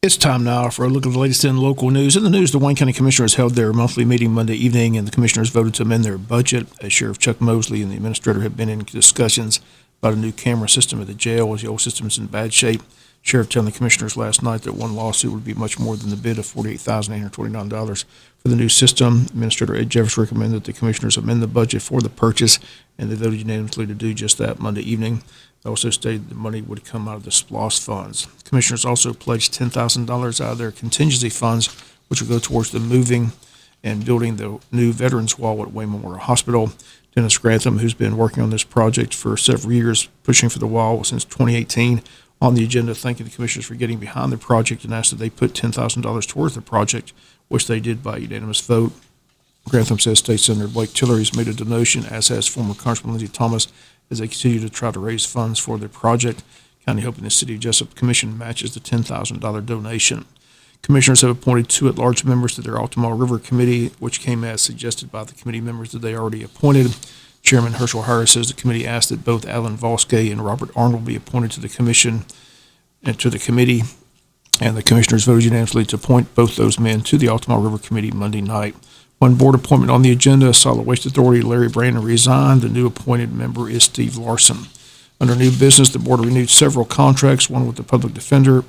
It's time now for a look at the latest in local news. In the news, the Wayne County Commissioners held their monthly meeting Monday evening, and the commissioners voted to amend their budget. As Sheriff Chuck Mosley and the administrator have been in discussions about a new camera system at the jail, as the old system is in bad shape. Sheriff telling the commissioners last night that one lawsuit would be much more than the bid of $48,829 for the new system. Administrator Ed Jeffers recommended that the commissioners amend the budget for the purchase, and they voted unanimously to do just that Monday evening. They also stated the money would come out of the SPLOST funds. Commissioners also pledged $10,000 out of their contingency funds, which will go towards the moving and building the new Veterans Wall at Wayne Memorial Hospital. Dennis Grantham, who's been working on this project for several years, pushing for the wall since 2018, on the agenda, thanking the commissioners for getting behind the project and asked that they put $10,000 towards the project, which they did by unanimous vote. Grantham says State Senator Blake Tillery has made a donation, as has former Congressman Lindsey Thomas, as they continue to try to raise funds for the project. County hoping the City of Jesup Commission matches the $10,000 donation. Commissioners have appointed 2 at-large members to their Altamar River Committee, which came as suggested by the committee members that they already appointed. Chairman Herschel Harris says the committee asked that both Alan Voske and Robert Arnold be appointed to the commission and to the committee, and the commissioners voted unanimously to appoint both those men to the Altamar River Committee Monday night. One board appointment on the agenda: Solid Waste Authority, Larry Brandon resigned. The new appointed member is Steve Larson. Under new business, the board renewed several contracts, one with the public defender,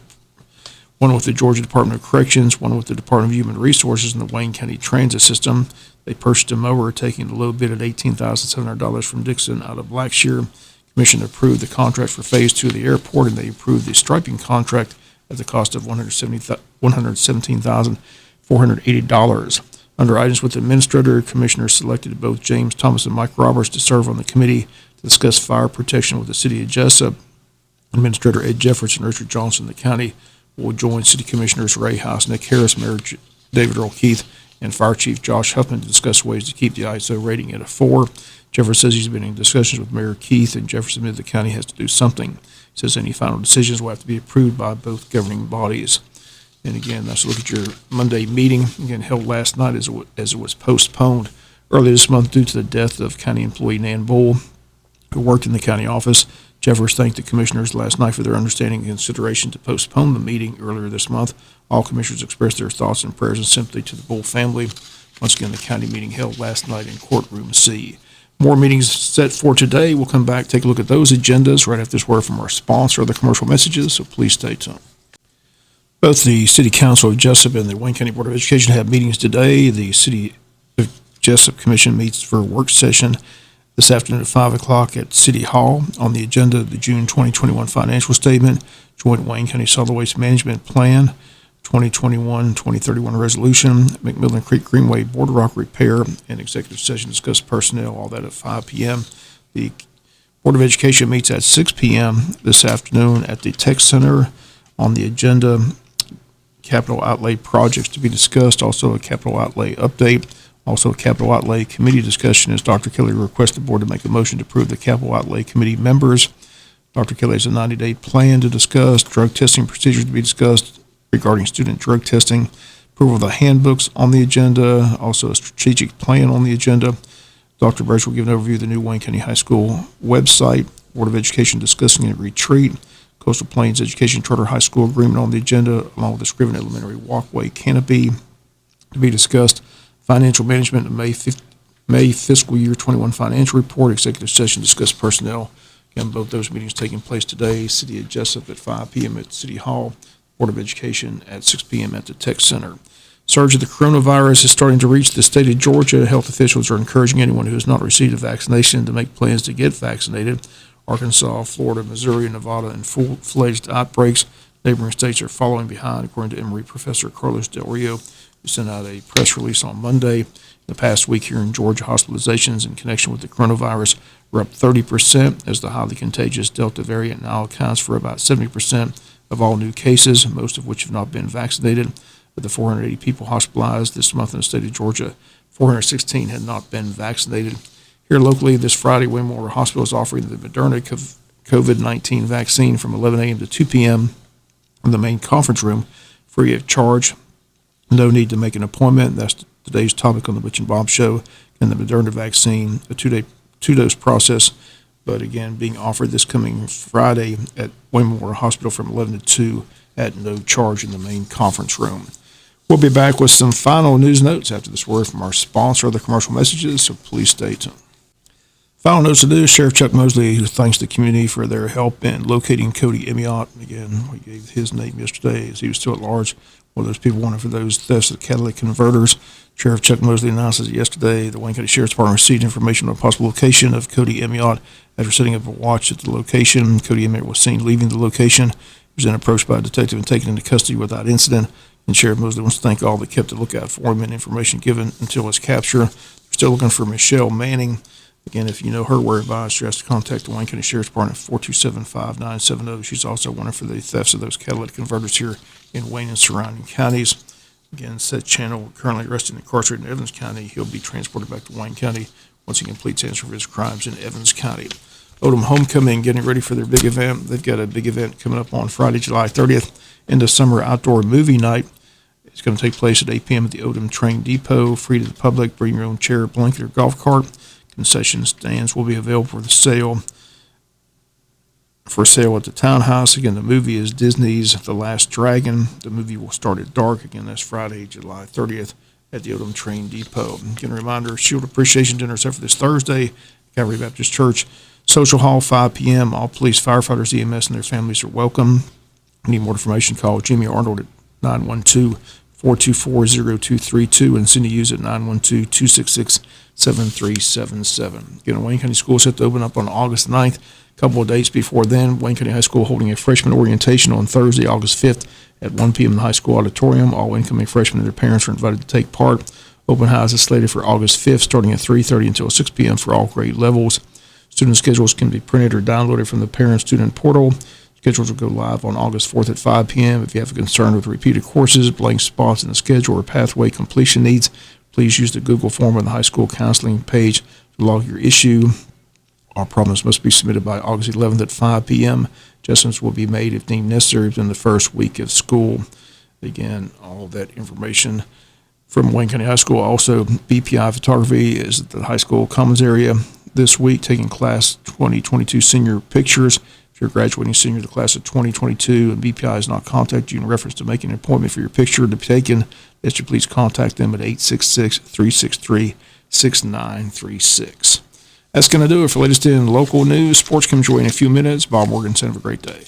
one with the Georgia Department of Corrections, one with the Department of Human Resources, and the Wayne County Transit System. They purchased a mower, taking the low bid at $18,700 from Dixon out of Blackshear. Commission approved the contract for Phase 2 of the airport, and they approved the striping contract at the cost of $117,480. Under items with the administrator, commissioners selected both James Thomas and Mike Roberts to serve on the committee to discuss fire protection with the City of Jesup. Administrator Ed Jefferson and Richard Johnson, the county, will join City Commissioners Ray House, Nick Harris, Mayor David Earl Keith, and Fire Chief Josh Huffman to discuss ways to keep the ISO rating at a 4. Jefferson says he's been in discussions with Mayor Keith, and Jefferson admitted the county has to do something. He says any final decisions will have to be approved by both governing bodies. And again, let's look at your Monday meeting, again held last night as it was postponed earlier this month due to the death of county employee Nan Bull, who worked in the county office. Jeffers thanked the commissioners last night for their understanding and consideration to postpone the meeting earlier this month. All commissioners expressed their thoughts and prayers and sympathy to the Bull family. Once again, the county meeting held last night in Courtroom C. More meetings set for today. We'll come back, take a look at those agendas right after this word from our sponsor or the commercial messages, so please stay tuned. Both the City Council of Jesup and the Wayne County Board of Education have meetings today. The City of Jesup Commission meets for a work session this afternoon at 5 o'clock at City Hall. On the agenda, the June 2021 financial statement, joint Wayne County Solid Waste Management Plan, 2021-2031 resolution, McMillan Creek Greenway boardwalk repair, and executive session discuss personnel, all that at 5 p.m. The Board of Education meets at 6 p.m. this afternoon at the Tech Center. On the agenda, capital outlay projects to be discussed, also a capital outlay update, also a capital outlay committee discussion, as Dr. Kelly requests the board to make a motion to approve the capital outlay committee members. Dr. Kelly has a 90-day plan to discuss, drug testing procedures to be discussed regarding student drug testing, approval of the handbooks on the agenda, also a strategic plan on the agenda. Dr. Birch will give an overview of the new Wayne County High School website, Board of Education discussing a retreat, Coastal Plains Education Charter High School agreement on the agenda, along with the Scriven Elementary walkway canopy to be discussed. Financial management, May fiscal year 21 financial report, executive session, discuss personnel. Again, both those meetings taking place today. City of Jesup at 5 p.m. at City Hall, Board of Education at 6 p.m. at the Tech Center. Surge of the coronavirus is starting to reach the state of Georgia. Health officials are encouraging anyone who has not received a vaccination to make plans to get vaccinated. Arkansas, Florida, Missouri, and Nevada in full-fledged outbreaks. Neighboring states are following behind, according to Emory Professor Carlos Del Rio, who sent out a press release on Monday. In the past week here in Georgia, hospitalizations in connection with the coronavirus were up 30%, as the highly contagious Delta variant now accounts for about 70% of all new cases, most of which have not been vaccinated. Of the 480 people hospitalized this month in the state of Georgia, 416 had not been vaccinated. Here locally, this Friday, Wayne Memorial Hospital is offering the Moderna COVID-19 vaccine from 11 a.m. to 2 p.m. in the main conference room, free of charge. No need to make an appointment. That's today's topic on the Butch and Bob Show. And the Moderna vaccine, a two-dose process, but again, being offered this coming Friday at Wayne Memorial Hospital from 11 to 2 at no charge in the main conference room. We'll be back with some final news notes after this word from our sponsor of the commercial messages, so please stay tuned. Final notes to do, Sheriff Chuck Mosley, who thanks the community for their help in locating Cody Emiott. Again, we gave his name yesterday as he was still at large. One of those people wanted for those thefts of catalytic converters. Sheriff Chuck Mosley announces yesterday the Wayne County Sheriff's Department received information on a possible location of Cody Emiott. After setting up a watch at the location, Cody Emiott was seen leaving the location. He was then approached by a detective and taken into custody without incident. And Sheriff Mosley wants to thank all that kept a lookout for him and information given until his capture. They're still looking for Michelle Manning. Again, if you know her whereabouts, you're asked to contact the Wayne County Sheriff's Department at 427-5970. She's also wanted for the thefts of those catalytic converters here in Wayne and surrounding counties. Again, Seth Channel, currently arrested and incarcerated in Evans County. He'll be transported back to Wayne County once he completes answer of his crimes in Evans County. Odom Homecoming, getting ready for their big event. They've got a big event coming up on Friday, July 30th, in the summer outdoor movie night. It's going to take place at 8 p.m. at the Odom Train Depot. Free to the public. Bring your own chair, blanket, or golf cart. Concession stands will be available for sale at the Townhouse. Again, the movie is Disney's The Last Dragon. The movie will start at dark. Again, that's Friday, July 30th at the Odom Train Depot. Again, a reminder, Shield Appreciation Dinner set for this Thursday, Calvary Baptist Church, Social Hall, 5 p.m. All police, firefighters, EMS, and their families are welcome. Need more information, call Jimmy Arnold at 912-424-0232 and Cindy Hughes at 912-266-7377. Again, Wayne County School is set to open up on August 9th. A couple of dates before then, Wayne County High School holding a freshman orientation on Thursday, August 5th at 1 p.m. in the high school auditorium. All incoming freshmen and their parents are invited to take part. Open house is slated for August 5th, starting at 3:30 until 6 p.m. for all grade levels. Student schedules can be printed or downloaded from the parent-student portal. Schedules will go live on August 4th at 5 p.m. If you have a concern with repeated courses, blank spots in the schedule, or pathway completion needs, please use the Google form on the high school counseling page to log your issue. All problems must be submitted by August 11th at 5 p.m. Adjustments will be made if deemed necessary within the first week of school. Again, all of that information from Wayne County High School. Also, BPI Photography is at the high school commons area this week, taking class 2022 senior pictures. If you're a graduating senior of the class of 2022 and BPI has not contacted you in reference to making an appointment for your picture to be taken, ask you please contact them at 866-363-6936. That's going to do it for latest in local news. Sports comes your way in a few minutes. Bob Morgan, have a great day.